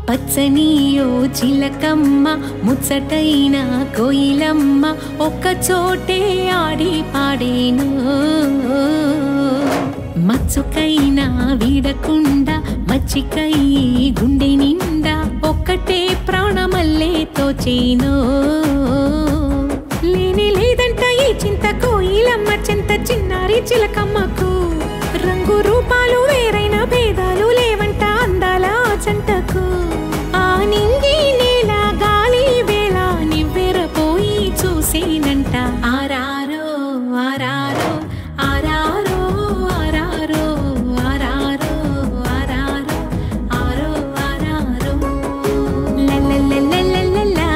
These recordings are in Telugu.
పచ్చనియో చిలకమ్మ ముచ్చటైన కోయిలమ్మ ఒక్క చోటే ఆడి పాడేను మచ్చుకైనా వీడకుండా మచ్చికై గుండె నిండా ఒక్కటే ప్రాణమల్లే తోచేను లేని లేదంట ఈ చింత కోయిలమ్మ చెంత చిన్నారి చిలకమ్మకు రంగు రూపాలు వేరైన భేదాలు లేవంట అందాల జంటకు ఆ నింగి నేల గాలి వేళ నివ్వెరపోయి చూసేనంట ఆరారో ఆరారో ఆరారో ఆరారో ఆరారో ఆరారో ఆరో ఆరారో లల్లల్లల్లల్లల్లలా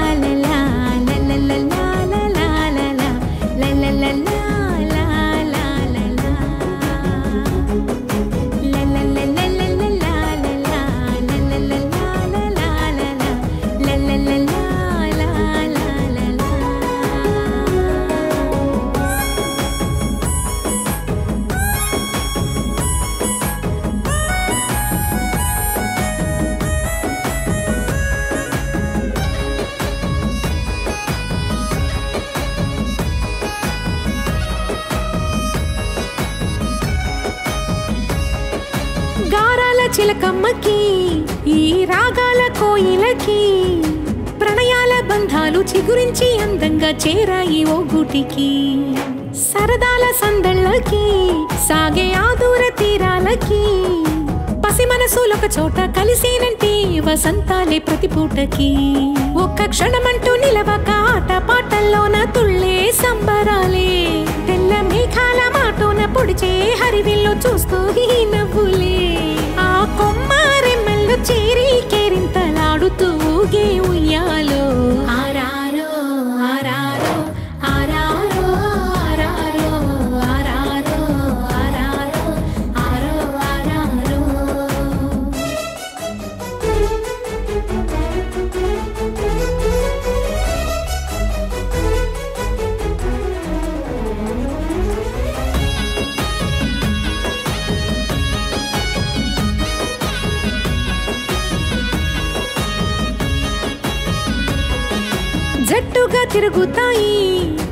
లల్లల్లల్లలా లల్లల్లలా గారాల చిలకమ్మకి ఈ రాగాల కోయిలకి ప్రణయాల బంధాలు చిగురించి అందంగా చేరాయి ఓ గుటికి సరదాల సందళ్ళకి సాగే ఆదూర తీరాలకి పసి మనసులొక చోట కలిసేనంటే వసంతాలే ప్రతి పూటకి ఒక్క క్షణమంటూ నిలవక ఆట పాటల్లోన తుళ్ళే సంబరాలే తెల్ల మేఘాల మాటోన పొడిచే హరివిల్లు చూస్తూ ఈ నవ్వులే ఆ కొమ్మారెమ్మల్లో చేరి కేరింతలాడుతూ ఊగే ఉయ్యాలో ఆరారో ఆరారో ఆరారో ఆరారో ఆరారో ఆరారో ఆరో ఆరారో జట్టుగా తిరుగుతాయి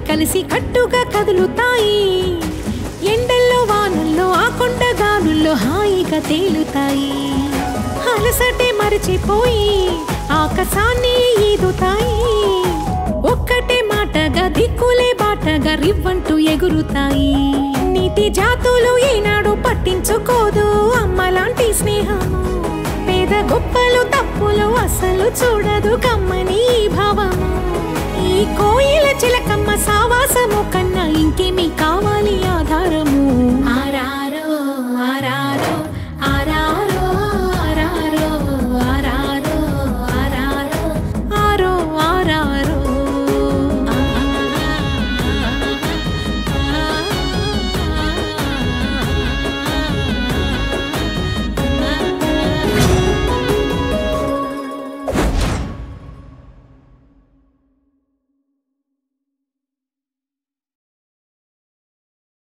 కలిసి కట్టుగా కదులుతాయి ఎండల్లో వానల్లో ఆ కొండగానుల్లో హాయిగా తేలుతాయి అలసటే మరచిపోయి ఆకాశాన్ని ఈదుతాయి ఒక్కటే మాటగా దిక్కులే బాటగా రివ్వంటూ ఎగురుతాయి నీతి జాతులు ఈనాడు పట్టించుకోదు అమ్మలాంటి స్నేహము పేద గొప్పలు తప్పులు అసలు చూడదు కమ్మని భావము ఈ కోయిల చిలక